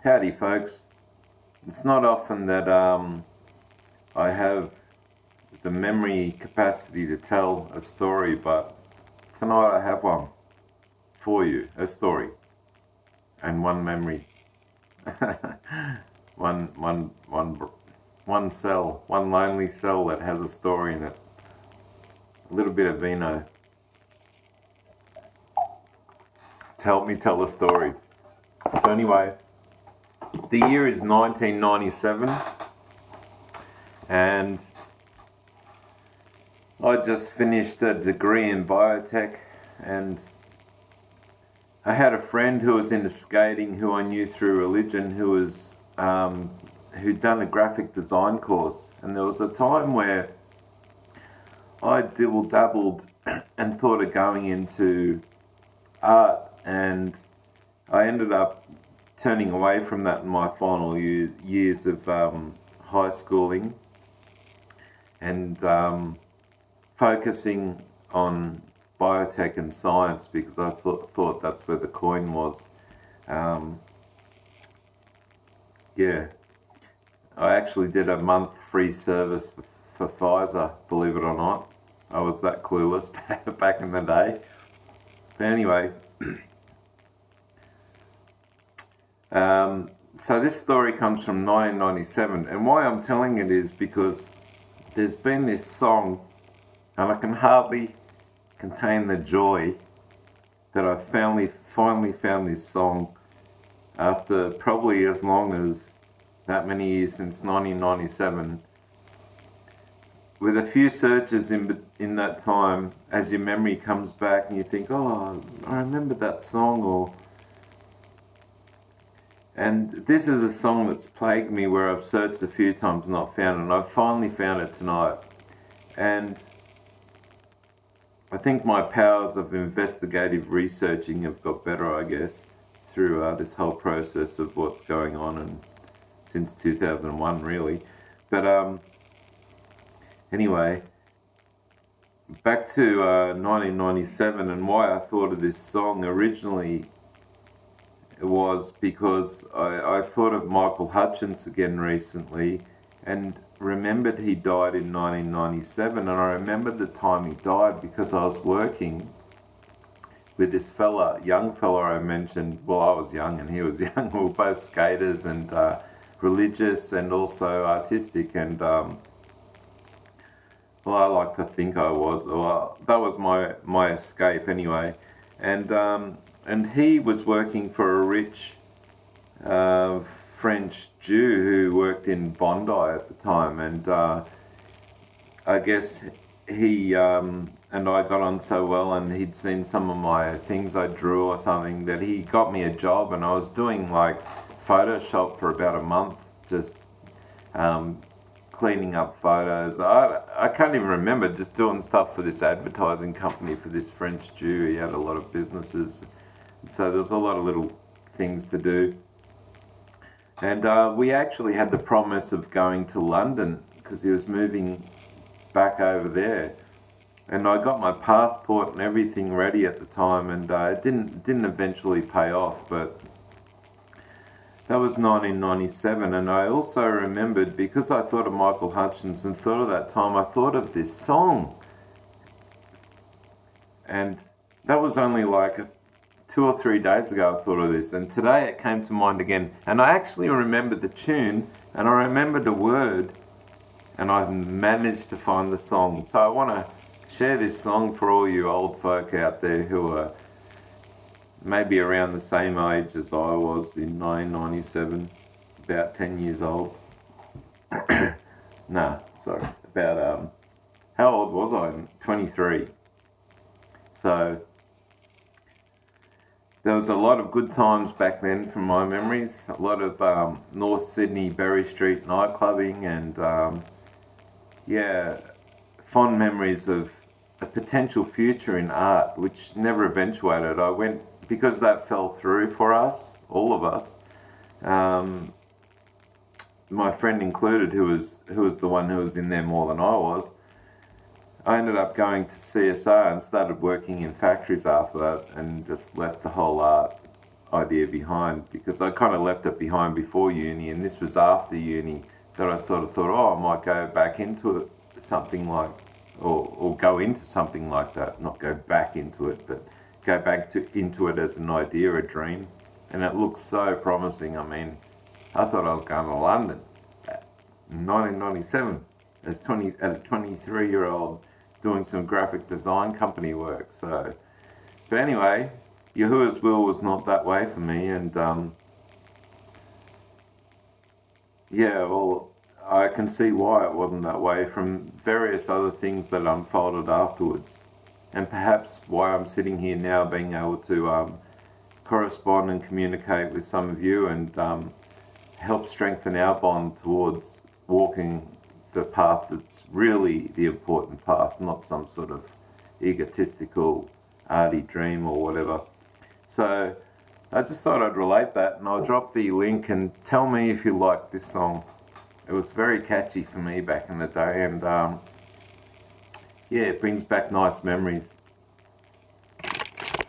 Howdy, folks. It's not often that I have the memory capacity to tell a story, but tonight I have one for you. A story and one memory. one cell, one lonely cell that has a story in it. A little bit of vino to help me tell the story. So anyway, the year is 1997, and I just finished a degree in biotech, and I had a friend who was into skating who I knew through religion who'd done a graphic design course, and there was a time where I dibble-dabbled and thought of going into art, and I ended up turning away from that in my final years of high schooling and focusing on biotech and science because I thought that's where the coin was. I actually did a month free service for Pfizer, believe it or not. I was that clueless back in the day. But anyway, so this story comes from 1997, and why I'm telling it is because there's been this song, and I can hardly contain the joy that I finally found this song after probably as long as that many years, since 1997. With a few searches in that time, as your memory comes back and you think, oh, I remember that song, and this is a song that's plagued me where I've searched a few times and not found it, and I've finally found it tonight. And I think my powers of investigative researching have got better, I guess, through this whole process of what's going on, and since 2001 really. But anyway, back to 1997, and why I thought of this song originally was because I thought of Michael Hutchence again recently and remembered he died in 1997, and I remembered the time he died because I was working with this young fella I mentioned. Well, I was young and he was young. We were both skaters and religious and also artistic, and well, I like to think I was. Well, that was my escape anyway. And he was working for a rich French Jew who worked in Bondi at the time, and I guess he and I got on so well, and he'd seen some of my things I drew or something, that he got me a job, and I was doing like Photoshop for about a month, just cleaning up photos. I can't even remember, just doing stuff for this advertising company for this French Jew. He had a lot of businesses, so there's a lot of little things to do. And we actually had the promise of going to London because he was moving back over there. And I got my passport and everything ready at the time, and it didn't eventually pay off, but that was 1997. And I also remembered, because I thought of Michael Hutchence and thought of that time, I thought of this song. And that was only like 2 or 3 days ago I thought of this, and today it came to mind again. And I actually remembered the tune, and I remembered the word, and I managed to find the song. So I want to share this song for all you old folk out there who are maybe around the same age as I was in 1997, about 10 years old. Nah, sorry, about, how old was I? 23. So there was a lot of good times back then from my memories, a lot of North Sydney, Berry Street nightclubbing, and fond memories of a potential future in art, which never eventuated. I went, because that fell through for us, all of us, my friend included, who was the one who was in there more than I was. I ended up going to CSR and started working in factories after that, and just left the whole art idea behind, because I kind of left it behind before uni, and this was after uni that I sort of thought, oh, I might go back into it, something like, or go into something like that, not go back into it, but go back into it as an idea, a dream. And it looks so promising. I mean, I thought I was going to London in 1997 as a 23-year-old doing some graphic design company work. So, but anyway, Yahuwah's will was not that way for me, and yeah, well, I can see why it wasn't that way from various other things that unfolded afterwards, and perhaps why I'm sitting here now, being able to correspond and communicate with some of you, and help strengthen our bond towards walking the path that's really the important path, not some sort of egotistical arty dream or whatever. So I just thought I'd relate that, and I'll drop the link, and tell me if you like this song. It was very catchy for me back in the day, and yeah, it brings back nice memories.